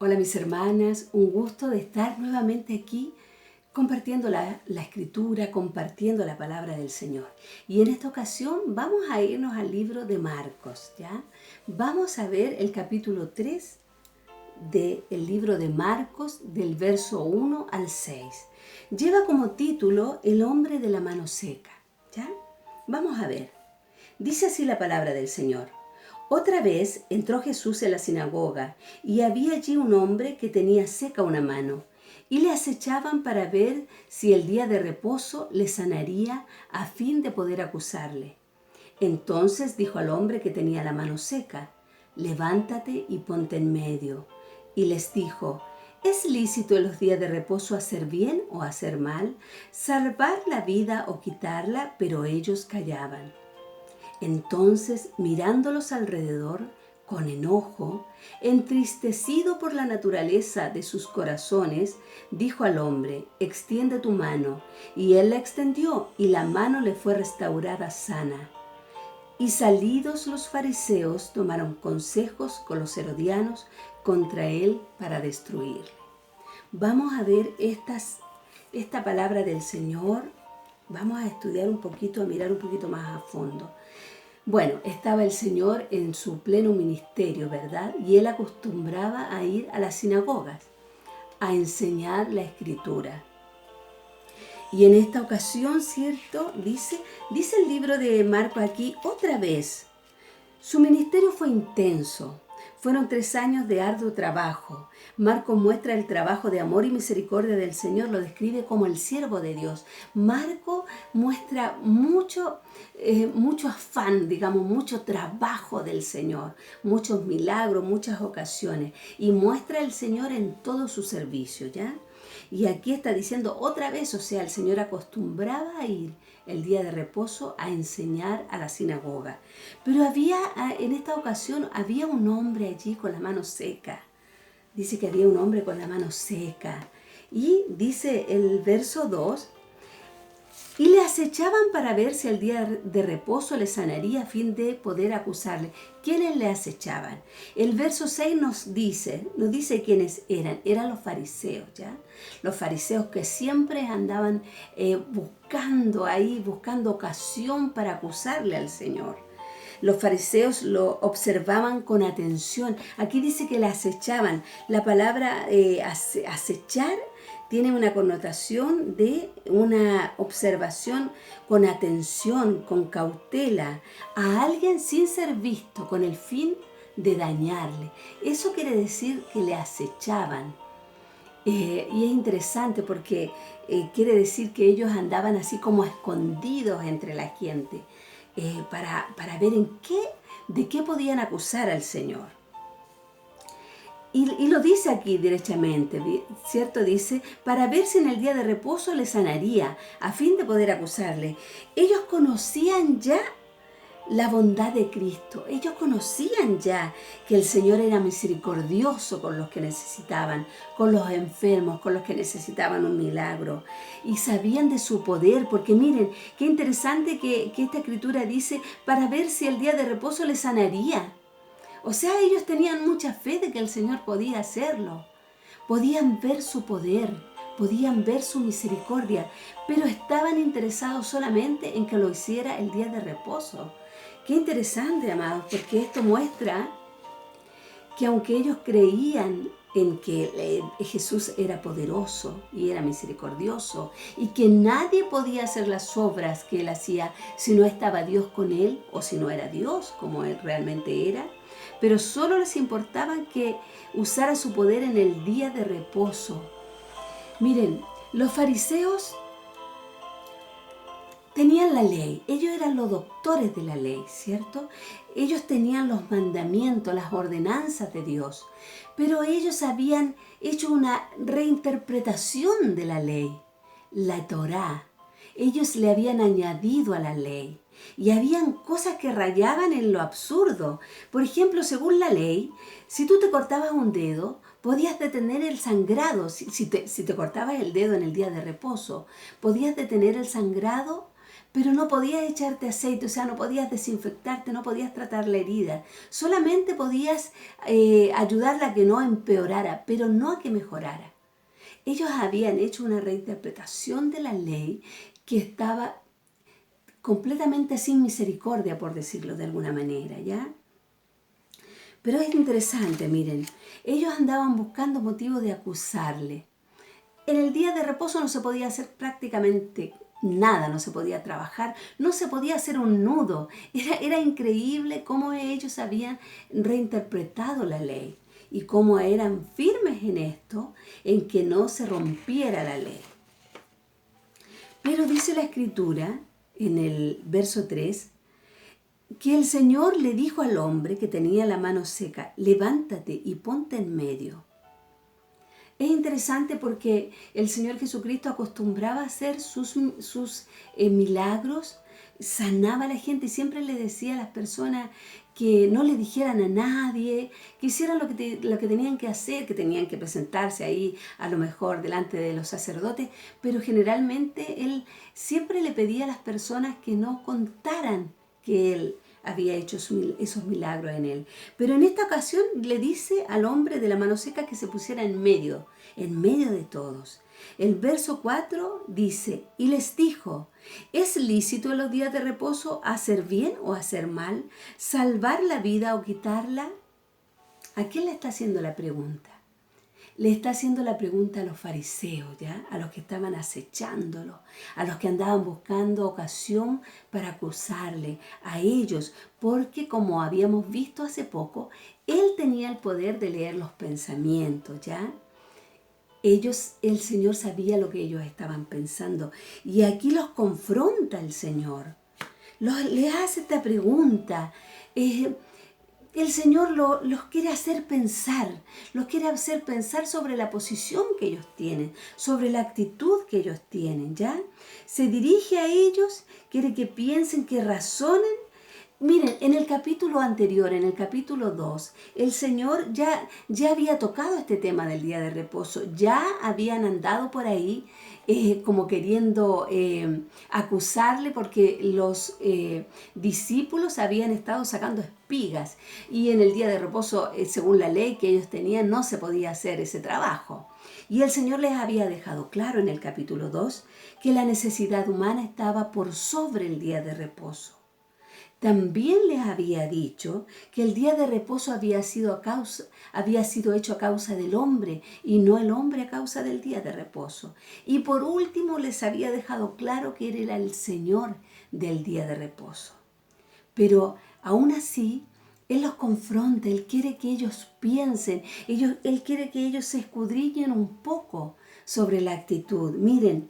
Hola mis hermanas, un gusto de estar nuevamente aquí compartiendo la escritura, compartiendo la palabra del Señor. Y en esta ocasión vamos a irnos al libro de Marcos, ¿ya? Vamos a ver el capítulo 3 del libro de Marcos, del verso 1 al 6. Lleva como título El hombre de la mano seca, ¿ya? Vamos a ver. Dice así la palabra del Señor. Otra vez entró Jesús en la sinagoga y había allí un hombre que tenía seca una mano y le acechaban para ver si el día de reposo le sanaría a fin de poder acusarle. Entonces dijo al hombre que tenía la mano seca, levántate y ponte en medio. Y les dijo, ¿es lícito en los días de reposo hacer bien o hacer mal, salvar la vida o quitarla? Pero ellos callaban. Entonces, mirándolos alrededor, con enojo, entristecido por la naturaleza de sus corazones, dijo al hombre, extiende tu mano. Y él la extendió, y la mano le fue restaurada sana. Y salidos los fariseos, tomaron consejos con los herodianos contra él para destruirle. Vamos a ver esta palabra del Señor. Vamos a estudiar un poquito, a mirar un poquito más a fondo. Bueno, estaba el Señor en su pleno ministerio, ¿verdad? Y él acostumbraba a ir a las sinagogas, a enseñar la Escritura. Y en esta ocasión, ¿cierto? Dice el libro de Marcos aquí, otra vez, su ministerio fue intenso. Fueron 3 años de arduo trabajo. Marcos muestra el trabajo de amor y misericordia del Señor, lo describe como el siervo de Dios. Marcos muestra mucho afán, digamos, mucho trabajo del Señor, muchos milagros, muchas ocasiones. Y muestra al Señor en todo su servicio, ¿ya? Y aquí está diciendo otra vez, o sea, el Señor acostumbraba a ir el día de reposo a enseñar a la sinagoga. Pero en esta ocasión había un hombre allí con la mano seca. Dice que había un hombre con la mano seca. Y dice el verso 2, y le acechaban para ver si el día de reposo le sanaría a fin de poder acusarle. ¿Quiénes le acechaban? El verso 6 nos dice quiénes eran. Eran los fariseos, ¿ya? Los fariseos que siempre andaban buscando ocasión para acusarle al Señor. Los fariseos lo observaban con atención. Aquí dice que le acechaban. La palabra acechar tiene una connotación de una observación con atención, con cautela, a alguien sin ser visto, con el fin de dañarle. Eso quiere decir que le acechaban. Y es interesante porque quiere decir que ellos andaban así como escondidos entre la gente para ver de qué podían acusar al Señor. Y lo dice aquí derechamente, ¿cierto? Dice, para ver si en el día de reposo le sanaría, a fin de poder acusarle. Ellos conocían ya la bondad de Cristo. Ellos conocían ya que el Señor era misericordioso con los que necesitaban, con los enfermos, con los que necesitaban un milagro. Y sabían de su poder, porque miren, qué interesante que esta escritura dice, para ver si el día de reposo le sanaría. O sea, ellos tenían mucha fe de que el Señor podía hacerlo. Podían ver su poder, podían ver su misericordia, pero estaban interesados solamente en que lo hiciera el día de reposo. Qué interesante, amados, porque esto muestra que aunque ellos creían en que Jesús era poderoso y era misericordioso y que nadie podía hacer las obras que él hacía si no estaba Dios con él o si no era Dios como él realmente era, pero solo les importaba que usara su poder en el día de reposo. Miren, los fariseos tenían la ley, ellos eran los doctores de la ley, ¿cierto? Ellos tenían los mandamientos, las ordenanzas de Dios, pero ellos habían hecho una reinterpretación de la ley, la Torá. Ellos le habían añadido a la ley y habían cosas que rayaban en lo absurdo. Por ejemplo, según la ley, si tú te cortabas un dedo, podías detener el sangrado. Si te cortabas el dedo en el día de reposo, podías detener el sangrado pero no podías echarte aceite, o sea, no podías desinfectarte, no podías tratar la herida. Solamente podías ayudarla a que no empeorara, pero no a que mejorara. Ellos habían hecho una reinterpretación de la ley que estaba completamente sin misericordia, por decirlo de alguna manera, ¿ya? Pero es interesante, miren, ellos andaban buscando motivos de acusarle. En el día de reposo no se podía hacer prácticamente nada, no se podía trabajar, no se podía hacer un nudo. Era increíble cómo ellos habían reinterpretado la ley y cómo eran firmes en esto, en que no se rompiera la ley. Pero dice la Escritura, en el verso 3, que el Señor le dijo al hombre que tenía la mano seca, levántate y ponte en medio. Es interesante porque el Señor Jesucristo acostumbraba a hacer sus milagros, sanaba a la gente y siempre le decía a las personas que no le dijeran a nadie, que hicieran lo que tenían que hacer, que tenían que presentarse ahí a lo mejor delante de los sacerdotes, pero generalmente Él siempre le pedía a las personas que no contaran que Él había hecho esos milagros en él. Pero en esta ocasión le dice al hombre de la mano seca que se pusiera en medio de todos. El verso 4 dice, y les dijo, ¿es lícito en los días de reposo hacer bien o hacer mal? ¿Salvar la vida o quitarla? ¿A quién le está haciendo la pregunta? Le está haciendo la pregunta a los fariseos, ¿ya? A los que estaban acechándolo, a los que andaban buscando ocasión para acusarle, a ellos, porque como habíamos visto hace poco, él tenía el poder de leer los pensamientos, ¿ya? El Señor sabía lo que ellos estaban pensando y aquí los confronta el Señor. Les hace esta pregunta. El Señor los quiere hacer pensar, los quiere hacer pensar sobre la posición que ellos tienen, sobre la actitud que ellos tienen, ¿ya? Se dirige a ellos, quiere que piensen, que razonen. Miren, en el capítulo anterior, en el capítulo 2, el Señor ya había tocado este tema del día de reposo, ya habían andado por ahí como queriendo acusarle porque los discípulos habían estado sacando espigas y en el día de reposo, según la ley que ellos tenían, no se podía hacer ese trabajo. Y el Señor les había dejado claro en el capítulo 2 que la necesidad humana estaba por sobre el día de reposo. También les había dicho que el día de reposo había sido hecho a causa del hombre y no el hombre a causa del día de reposo. Y por último les había dejado claro que Él era el Señor del día de reposo. Pero aún así, Él los confronta, Él quiere que ellos piensen, Él quiere que ellos se escudriñen un poco sobre la actitud. Miren,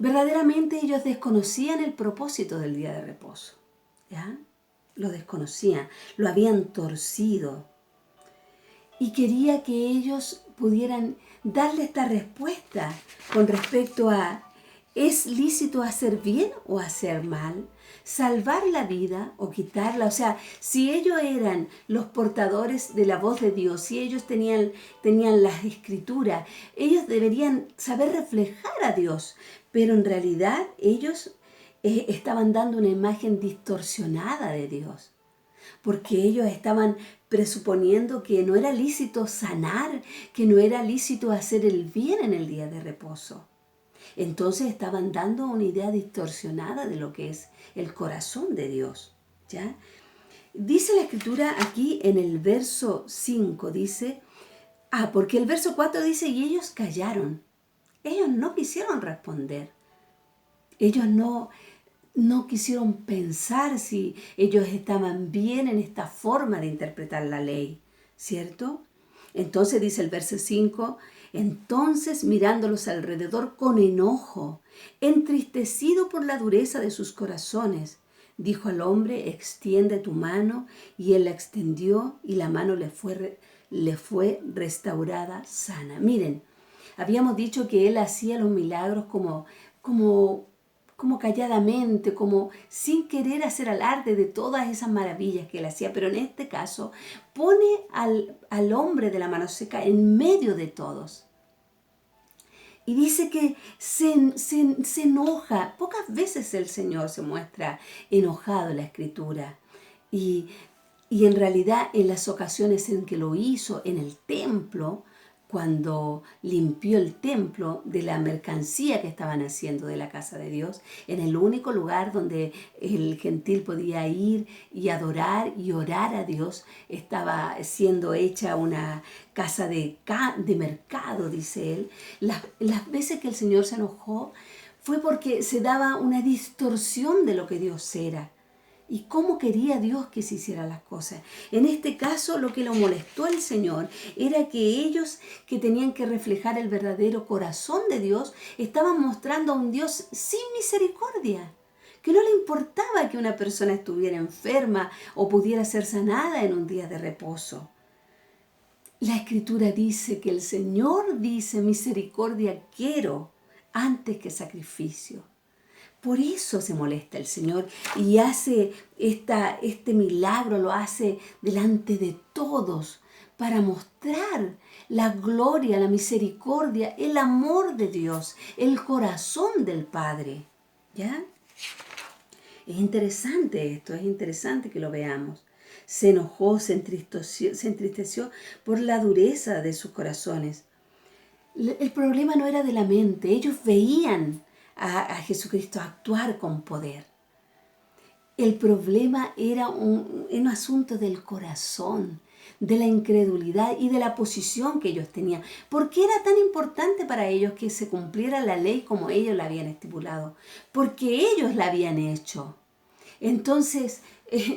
verdaderamente ellos desconocían el propósito del día de reposo, ¿ya? Lo desconocían, lo habían torcido. Y quería que ellos pudieran darle esta respuesta con respecto a, ¿es lícito hacer bien o hacer mal? ¿Salvar la vida o quitarla? O sea, si ellos eran los portadores de la voz de Dios, si ellos tenían las escrituras, ellos deberían saber reflejar a Dios. Pero en realidad ellos estaban dando una imagen distorsionada de Dios, porque ellos estaban presuponiendo que no era lícito sanar, que no era lícito hacer el bien en el día de reposo. Entonces estaban dando una idea distorsionada de lo que es el corazón de Dios, ¿ya? Dice la Escritura aquí en el verso 5, dice, porque el verso 4 dice, y ellos callaron. Ellos no quisieron responder. Ellos no quisieron pensar si ellos estaban bien en esta forma de interpretar la ley, ¿cierto? Entonces dice el verso 5, entonces mirándolos alrededor con enojo, entristecido por la dureza de sus corazones, dijo al hombre, extiende tu mano, y él la extendió y la mano le fue restaurada sana. Miren, habíamos dicho que él hacía los milagros como calladamente, como sin querer hacer alarde de todas esas maravillas que él hacía. Pero en este caso pone al hombre de la mano seca en medio de todos. Y dice que se enoja. Pocas veces el Señor se muestra enojado en la Escritura. Y, y en realidad en las ocasiones en que lo hizo en el templo, cuando limpió el templo de la mercancía que estaban haciendo de la casa de Dios, en el único lugar donde el gentil podía ir y adorar y orar a Dios, estaba siendo hecha una casa de mercado, dice él. Las veces que el Señor se enojó fue porque se daba una distorsión de lo que Dios era. ¿Y cómo quería Dios que se hicieran las cosas? En este caso, lo que lo molestó al Señor era que ellos, que tenían que reflejar el verdadero corazón de Dios, estaban mostrando a un Dios sin misericordia, que no le importaba que una persona estuviera enferma o pudiera ser sanada en un día de reposo. La Escritura dice que el Señor dice, misericordia quiero antes que sacrificio. Por eso se molesta el Señor y hace este milagro, lo hace delante de todos para mostrar la gloria, la misericordia, el amor de Dios, el corazón del Padre. ¿Ya? Es interesante esto, es interesante que lo veamos. Se enojó, se entristeció por la dureza de sus corazones. El problema no era de la mente, ellos veían a Jesucristo actuar con poder. El problema era un asunto del corazón, de la incredulidad y de la posición que ellos tenían. ¿Por qué era tan importante para ellos que se cumpliera la ley como ellos la habían estipulado? Porque ellos la habían hecho. Entonces,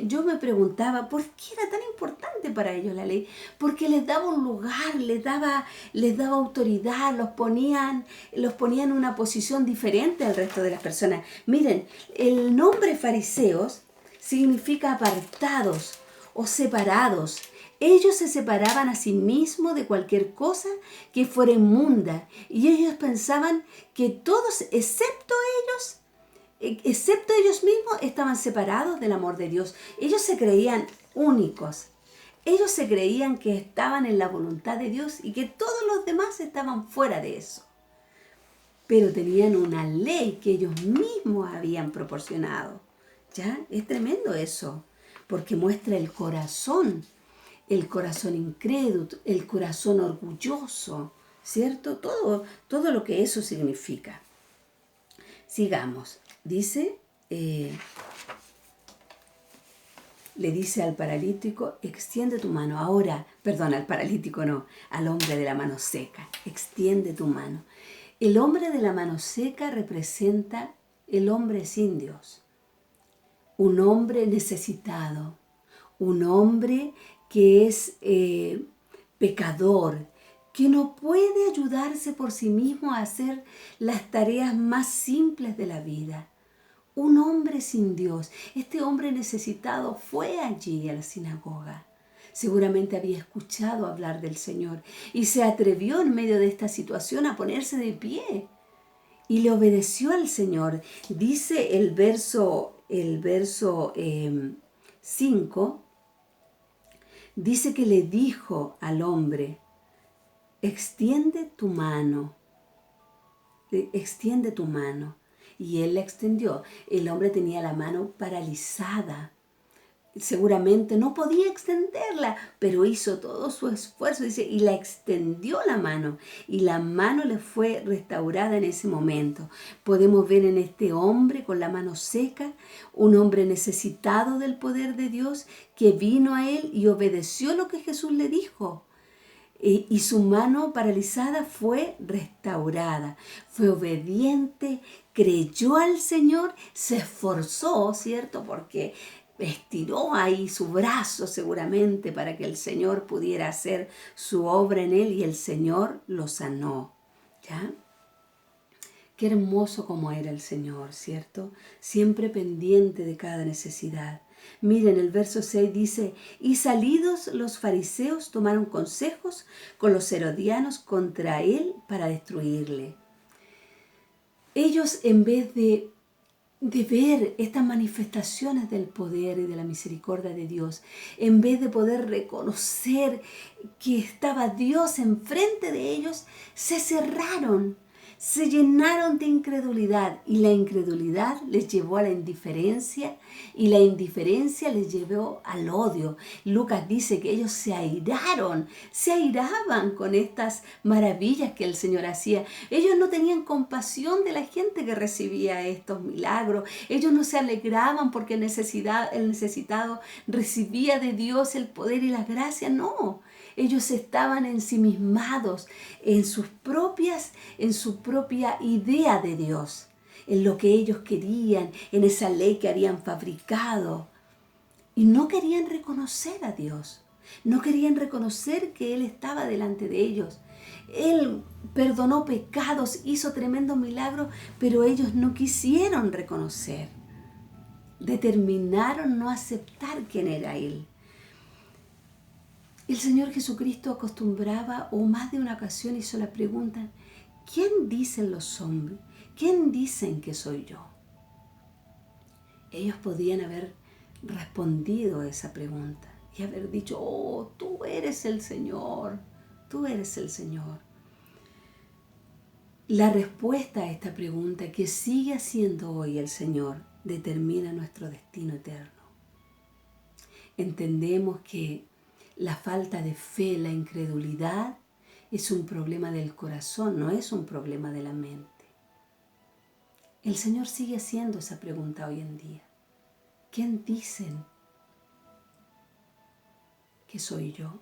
yo me preguntaba, ¿por qué era tan importante para ellos la ley? Porque les daba un lugar, les daba autoridad, los ponían en una posición diferente al resto de las personas. Miren, el nombre fariseos significa apartados o separados. Ellos se separaban a sí mismos de cualquier cosa que fuera inmunda y ellos pensaban que todos, excepto ellos mismos, estaban separados del amor de Dios. Ellos se creían únicos. Ellos se creían que estaban en la voluntad de Dios y que todos los demás estaban fuera de eso. Pero tenían una ley que ellos mismos habían proporcionado. ¿Ya? Es tremendo eso, porque muestra el corazón incrédulo, el corazón orgulloso, ¿cierto? Todo lo que eso significa. Sigamos. Dice, le dice al paralítico, extiende tu mano. Ahora, perdón, al paralítico no, al hombre de la mano seca, extiende tu mano. El hombre de la mano seca representa el hombre sin Dios. Un hombre necesitado, un hombre que es pecador, que no puede ayudarse por sí mismo a hacer las tareas más simples de la vida. Un hombre sin Dios. Este hombre necesitado fue allí a la sinagoga. Seguramente había escuchado hablar del Señor y se atrevió en medio de esta situación a ponerse de pie y le obedeció al Señor. Dice el verso 5, dice que le dijo al hombre, extiende tu mano, extiende tu mano. Y él la extendió. El hombre tenía la mano paralizada. Seguramente no podía extenderla, pero hizo todo su esfuerzo, dice, y la extendió la mano. Y la mano le fue restaurada en ese momento. Podemos ver en este hombre con la mano seca, un hombre necesitado del poder de Dios, que vino a él y obedeció lo que Jesús le dijo. Y su mano paralizada fue restaurada. Fue obediente, creyó al Señor, se esforzó, ¿cierto? Porque estiró ahí su brazo seguramente para que el Señor pudiera hacer su obra en él y el Señor lo sanó. ¿Ya? Qué hermoso como era el Señor, ¿cierto? Siempre pendiente de cada necesidad. Miren, el verso 6 dice, y salidos los fariseos tomaron consejos con los herodianos contra él para destruirle. Ellos, en vez de ver estas manifestaciones del poder y de la misericordia de Dios, en vez de poder reconocer que estaba Dios enfrente de ellos, se cerraron se llenaron de incredulidad y la incredulidad les llevó a la indiferencia y la indiferencia les llevó al odio. Lucas dice que ellos se airaban con estas maravillas que el Señor hacía. Ellos no tenían compasión de la gente que recibía estos milagros. Ellos no se alegraban porque el necesitado recibía de Dios el poder y la gracia. No. Ellos estaban ensimismados en su propia idea de Dios, en lo que ellos querían, en esa ley que habían fabricado. Y no querían reconocer a Dios, no querían reconocer que Él estaba delante de ellos. Él perdonó pecados, hizo tremendos milagros, pero ellos no quisieron reconocer. Determinaron no aceptar quién era Él. El Señor Jesucristo acostumbraba, o más de una ocasión hizo la pregunta: ¿quién dicen los hombres? ¿Quién dicen que soy yo? Ellos podían haber respondido a esa pregunta y haber dicho: oh, tú eres el Señor, tú eres el Señor. La respuesta a esta pregunta, que sigue haciendo hoy el Señor, determina nuestro destino eterno. Entendemos que la falta de fe, la incredulidad, es un problema del corazón, no es un problema de la mente. El Señor sigue haciendo esa pregunta hoy en día. ¿Quién dicen que soy yo?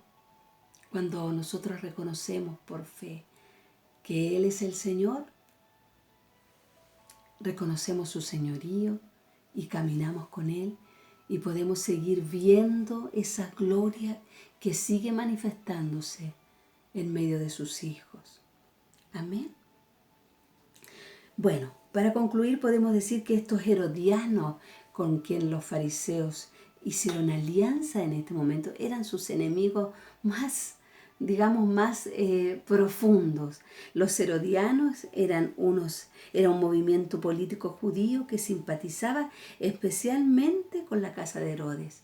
Cuando nosotros reconocemos por fe que Él es el Señor, reconocemos su señorío y caminamos con Él y podemos seguir viendo esa gloria que sigue manifestándose en medio de sus hijos. Amén. Bueno, para concluir podemos decir que estos herodianos con quien los fariseos hicieron alianza en este momento eran sus enemigos más, digamos, más profundos. Los herodianos eran un movimiento político judío que simpatizaba especialmente con la casa de Herodes.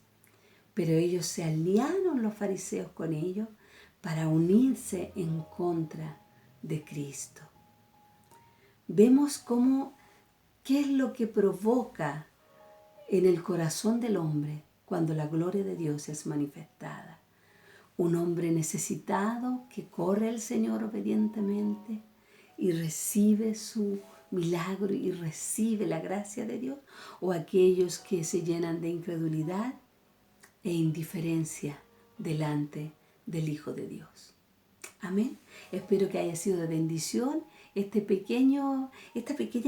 Pero ellos se aliaron, los fariseos, con ellos para unirse en contra de Cristo. Vemos qué es lo que provoca en el corazón del hombre cuando la gloria de Dios es manifestada. Un hombre necesitado que corre al Señor obedientemente y recibe su milagro y recibe la gracia de Dios, o aquellos que se llenan de incredulidad e indiferencia delante del Hijo de Dios. Amén. Espero que haya sido de bendición esta pequeña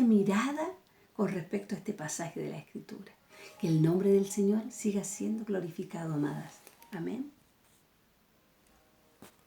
mirada con respecto a este pasaje de la Escritura. Que el nombre del Señor siga siendo glorificado, amadas. Amén.